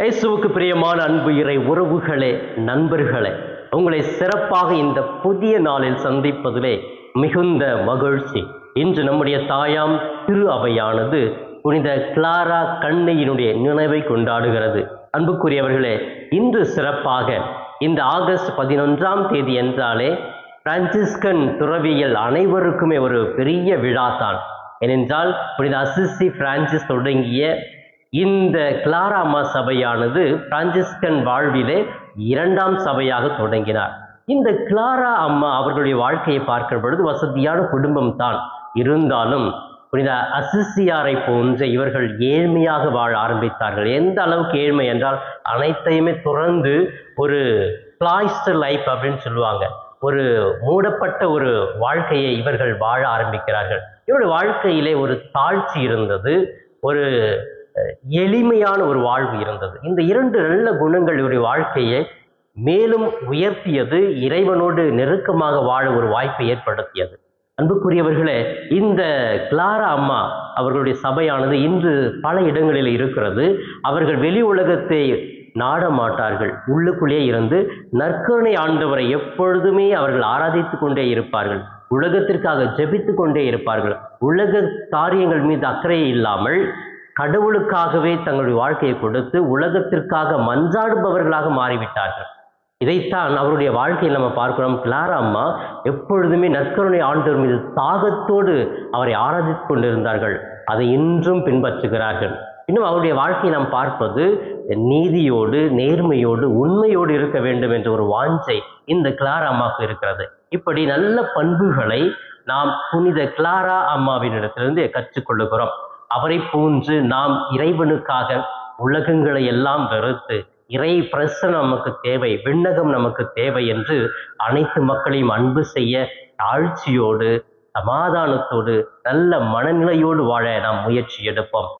இயேசுவுக்கு பிரியமான அன்பு இறை உறவுகளே, நண்பர்களே, உங்களை சிறப்பாக இந்த புதிய நாளில் சந்திப்பதிலே மிகுந்த மகிழ்ச்சி. இன்று நம்முடைய தாயாம் திரு அவையானது புனித கிளாரா கன்னியினுடைய நினைவை கொண்டாடுகிறது. அன்புக்குரியவர்களே, இன்று சிறப்பாக இந்த ஆகஸ்ட் 11ஆம் தேதி என்றாலே பிரான்சிஸ்கன் துறவியல் அனைவருக்குமே ஒரு பெரிய விழா தான். ஏனென்றால் புனித அசிசி பிரான்சிஸ் தொடங்கிய இந்த கிளாரா அம்மா சபையானது பிரான்சிஸ்கன் வாழ்விலே 2ஆம் சபையாக தொடங்கினார். இந்த கிளாரா அம்மா அவர்களுடைய வாழ்க்கையை பார்க்கிற பொழுது வசதியான குடும்பம் தான் இருந்தாலும் புனித அசிசியாரை போன்ற இவர்கள் ஏழ்மையாக வாழ ஆரம்பித்தார்கள். எந்த அளவுக்கு ஏழ்மை என்றால் அனைத்தையுமே துறந்து ஒரு கிளாய்ஸ்டர் லைஃப் அப்படின்னு சொல்லுவாங்க, ஒரு மூடப்பட்ட ஒரு வாழ்க்கையை இவர்கள் வாழ ஆரம்பிக்கிறார்கள். இவருடைய வாழ்க்கையிலே ஒரு தாழ்ச்சி இருந்தது, ஒரு எளிமையான ஒரு வாழ்வு இருந்தது. இந்த 2 நல்ல குணங்கள் இவருடைய வாழ்க்கையை மேலும் உயர்த்தியது, இறைவனோடு நெருக்கமாக வாழ ஒரு வாய்ப்பை ஏற்படுத்தியது. அன்புக்குரியவர்களே, இந்த கிளாரா அம்மா அவர்களுடைய சபையானது இன்று பல இடங்களில் இருக்கிறது. அவர்கள் வெளி உலகத்தை நாட மாட்டார்கள், உள்ளுக்குள்ளே இருந்து நற்கருணை ஆண்டவரை எப்பொழுதுமே அவர்கள் ஆராதித்து கொண்டே இருப்பார்கள், உலகத்திற்காக ஜெபித்து கொண்டே இருப்பார்கள். உலக காரியங்கள் மீது அக்கறை இல்லாமல் கடவுளுக்காகவே தங்களுடைய வாழ்க்கையை கொடுத்து உலகத்திற்காக மன்றாடுபவர்களாக மாறிவிட்டார்கள். இதைத்தான் அவருடைய வாழ்க்கையில் நம்ம பார்க்கிறோம். கிளாரா அம்மா எப்பொழுதுமே நற்கருணை ஆண்டவர் மீது தாகத்தோடு அவரை ஆராதித்து கொண்டிருந்தார்கள். அதை இன்றும் பின்பற்றுகிறார்கள். இன்னும் அவருடைய வாழ்க்கையை நாம் பார்ப்பது நீதியோடு, நேர்மையோடு, உண்மையோடு இருக்க வேண்டும் என்ற ஒரு வாஞ்சை இந்த கிளாரா அம்மாவுக்கு இருக்கிறது. இப்படி நல்ல பண்புகளை நாம் புனித கிளாரா அம்மாவினிடத்திலிருந்து கற்றுக்கொள்ளுகிறோம். அவரை போன்று நாம் இறைவனுக்காக உலகங்களை எல்லாம் வெறுத்து இறை பிரசனம் நமக்கு தேவை, விண்ணகம் நமக்கு தேவை என்று அனைத்து மக்களையும் அன்பு செய்ய தாழ்ச்சியோடு, சமாதானத்தோடு, நல்ல மனநிலையோடு வாழ நாம் முயற்சி எடுப்போம்.